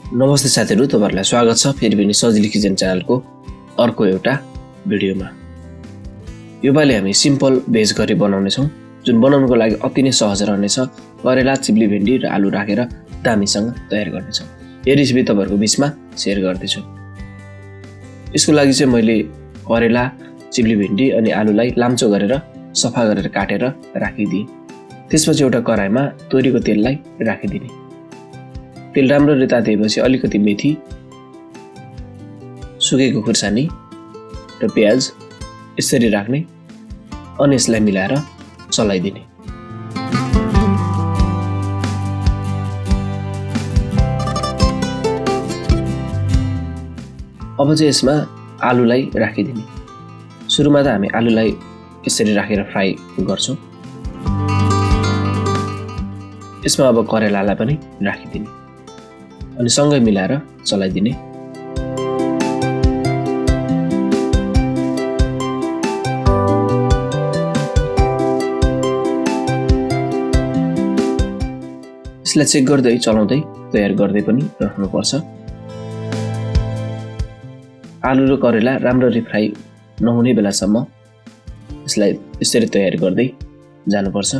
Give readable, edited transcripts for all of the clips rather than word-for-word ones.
नमस्ते साथीहरु, तपाईहरुलाई स्वागत छ फेरि पनि सजिलोकिचन च्यानलको अर्को एउटा भिडियोमा। योपालि हामी सिम्पल भेज करी बनाउने छौं, जुन बनाउनको लागि अति नै सहज रहनेछ। करेला, चिप्ली भेन्डी र आलु राखेर दामीसँग तयार गर्ने छौं। यो रेसिपी तपाईहरुको बीचमा शेयर गर्दै छु। यसको लागि चाहिँ मैले करेला, चिप्ली भेन्डी अनि आलुलाई लाम्चो गरेर सफा गरेर काटेर राखिदिए। त्यसपछि एउटा कराईमा तोरीको तेललाई राखिदिने। तेल राम्ररी तातिएपछि अलिकति मेथी, सुकेको खुर्सानी र प्याज यसरी राख्ने अनि यसलाई मिलाएर चलाइदिने। अब चाहिँ यसमा आलुलाई राखिदिने। सुरुमा त हामी आलुलाई यसरी राखेर फ्राई गर्छौं। यसमा अब करेलालाई पनि राखिदिने अनि सँगै मिलाएर चलाइदिने। यसलाई चेक गर्दै चलाउँदै तयार गर्दै पनि राख्नुपर्छ। आलु र करेला राम्ररी फ्राई नहुने बेलासम्म यसलाई यसरी तयार गर्दै जानुपर्छ।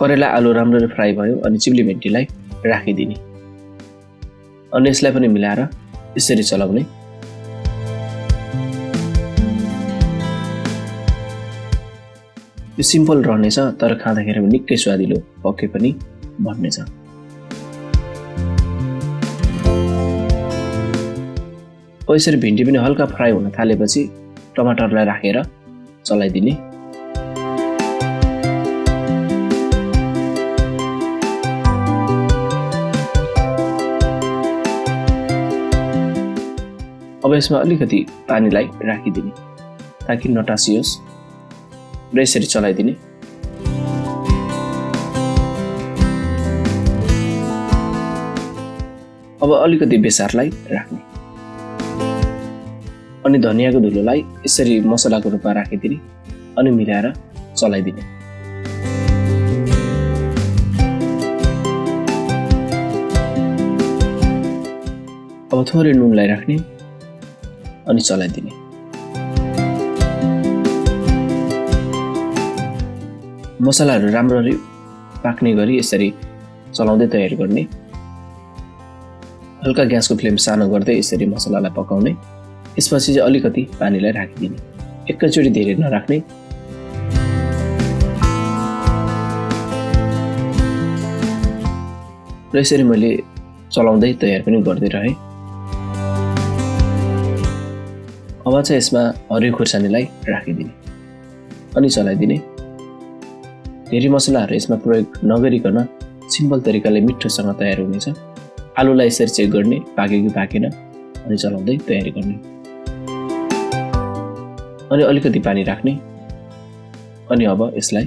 करेला आलु राम्ररी फ्राई भयो अनि चिप्ली भेन्डीलाई राखिदिने अनि यसलाई पनि मिलाएर यसरी चलाउने। यो सिम्पल रहनेछ तर खाँदाखेरि निकै स्वादिलो पक्कै पनि बन्नेछ। यसरी भेन्डी पनि हल्का फ्राई हुन थालेपछि टमाटरलाई राखेर चलाइदिने। अब यसमा अलिकति पानीलाई राखिदिने ताकि नटासियोस् र यसरी चलाइदिने। अब अलिकति बेसारलाई राख्ने अनि धनियाको धुलोलाई यसरी मसलाको रूपमा राखिदिने अनि मिलाएर चलाइदिने। अब थोरै नुनलाई राख्ने अनि चलाइदिने। मसलाहरू राम्ररी पाक्ने गरी यसरी चलाउँदै तयार गर्ने। हल्का ग्यासको फ्लेम सानो गर्दै यसरी मसलालाई पकाउने। यसपछि चाहिँ अलिकति पानीलाई राखिदिने, एकैचोटी धेरै नराख्ने। र यसरी मैले चलाउँदै तयार पनि गर्दै रहेँ। अब चाहिँ यसमा हरियो खुर्सानीलाई राखिदिने अनि चलाइदिने। धेरै मसलाहरू यसमा प्रयोग नगरिकन सिम्पल तरिकाले मिठोसँग तयार हुनेछ। आलुलाई यसरी चेक गर्ने, पाक्यो कि पाकेन अनि चलाउँदै तयारी गर्ने। अनि अलिकति पानी राख्ने अनि अब यसलाई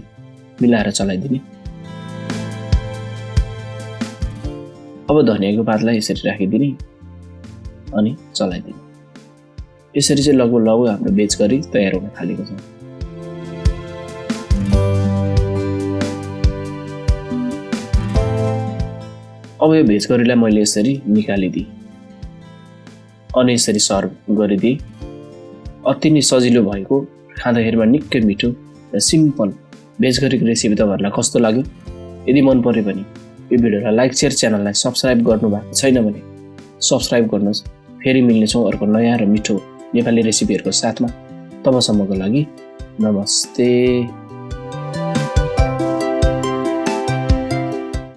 मिलाएर चलाइदिने। अब धनियाको पातलाई यसरी राखिदिने अनि चलाइदिने। यसरी चाहिँ लगभग हाम्रो भेज करी तयार हुन थालेको छ। अब यो भेज करीलाई मैले यसरी निकालिदिएँ अनि यसरी सर्भ गरिदिएँ। अति नै सजिलो भएको, खाँदाखेरिमा निकै मिठो र सिम्पल भेज करीको रेसिपी तपाईहरुलाई कस्तो लाग्यो? यदि मन पर्यो भने यो भिडियोलाई लाइक, शेयर, च्यानललाई सब्स्क्राइब गर्नु भएको छैन भने सब्स्क्राइब गर्नुहोस्। फेरि मिल्नेछौँ अर्को नयाँ र मिठो नेपाली रेसिपीहरुको साथमा। तबसम्मको लागि नमस्ते।